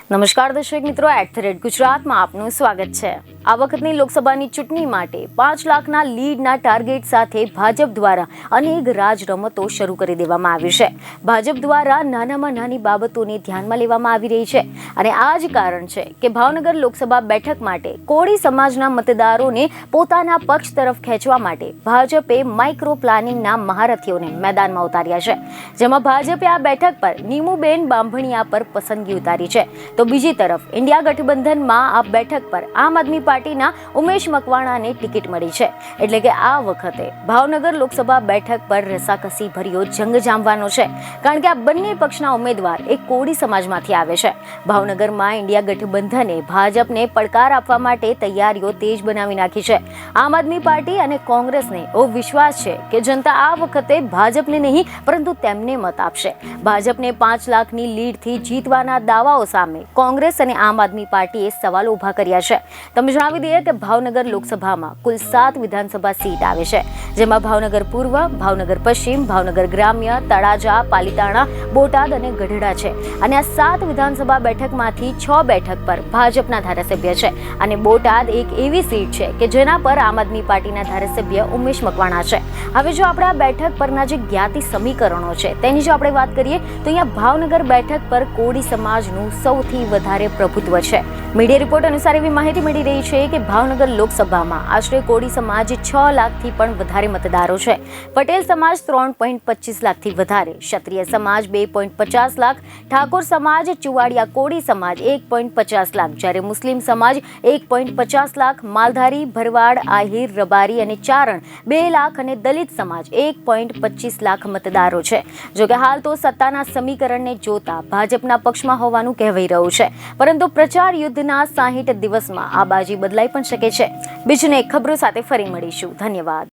નમસ્કાર દર્શક મિત્રો, @ ગુજરાતમાં આપનું સ્વાગત છે। આ વખતની લોકસભાની ચૂંટણી માટે 5 લાખના લીડના ટાર્ગેટ સાથે ભાજપ દ્વારા અનેક રાજ રમતો શરૂ કરી દેવામાં આવી છે। ભાજપ દ્વારા નાનામાં નાની બાબતોને ધ્યાનમાં લેવામાં આવી રહી છે અને આ જ કારણ છે કે ભાવનગર લોકસભા બેઠક માટે કોળી સમાજના મતદારોને પોતાના પક્ષ તરફ ખેંચવા માટે ભાજપે માઇક્રો પ્લાનિંગના મહારથીઓને મેદાનમાં ઉતાર્યા છે, જેમાં ભાજપે આ બેઠક પર નીમુબેન બાંભણિયા પર પસંદગી ઉતારી છે। તો બીજી તરફ ઇન્ડિયા ગઠબંધનમાં આ બેઠક પર આમ આદમી પાર્ટીના ઉમેશ મકવાણાને ટિકિટ મળી છે, એટલે કે આ વખતે ભાવનગર લોકસભા બેઠક પર રસાકસી ભર્યો જંગ જામવાનો છે, કારણ કે આ બંને પક્ષના ઉમેદવાર એક કોળી સમાજમાંથી આવે છે। ભાવનગરમાં ઇન્ડિયા ગઠબંધને ભાજપને પડકાર આપવા માટે તૈયારીઓ તેજ બનાવી નાખી છે। આમ આદમી પાર્ટી અને કોંગ્રેસને એવો વિશ્વાસ છે કે જનતા આ વખતે ભાજપને નહીં પરંતુ તેમને મત આપશે। ભાજપને 5 લાખની લીડથી જીતવાના દાવાઓ સામે કોંગ્રેસ અને આમ આદમી પાર્ટીએ સવાલો ઉભા કર્યા છે। તમે જણાવી દઈએ કે ભાવનગર લોકસભામાં કુલ 7 વિધાનસભા સીટ આવે છે, જેમાં ભાવનગર પૂર્વ, ભાવનગર પશ્ચિમ, ભાવનગર ગ્રામ્ય, તળાજા, પાલીતાણા, બોટાદ અને ગઢડા છે અને આ 7 વિધાનસભા બેઠકમાંથી 6 બેઠક પર ભાજપના ધારાસભ્ય છે અને બોટાદ એક એવી સીટ છે કે જેના પર આમ આદમી પાર્ટીના ધારાસભ્ય ઉમેશ મકવાણા છે। હવે જો આપણે આ બેઠક પરના જે જ્ઞાતિ સમીકરણો છે તેની જો આપણે વાત કરીએ તો અહીંયા ભાવનગર બેઠક પર કોળી સમાજનું સૌથી વધારે પ્રભુત્વ છે। મીડિયા રિપોર્ટ અનુસાર એવી માહિતી મળી રહી છે કે ભાવનગર લોકસભામાં આશરે કોળી સમાજ 6 લાખથી પણ વધારે મતદારો છે, પટેલ સમાજ 3.25 લાખથી વધારે, ક્ષત્રિય સમાજ 2.50 લાખ, ઠાકોર સમાજ, ચુવાડિયા કોળી સમાજ 1.50 લાખ, જ્યારે મુસ્લિમ સમાજ 1.50 લાખ, માલધારી, ભરવાડ, આહિર, રબારી અને ચારણ 2 લાખ અને દલિત સમાજ 1.25 લાખ મતદારો છે। જોકે હાલ તો સત્તાના સમીકરણને જોતા ભાજપના પક્ષમાં હોવાનું કહેવાઈ રહ્યું છે, પરંતુ પ્રચાર યુદ્ધના 60 દિવસમાં આ બાજી બદલાઈ પણ શકે છે। બીજને ખબરો સાથે ફરી મળીશું। ધન્યવાદ।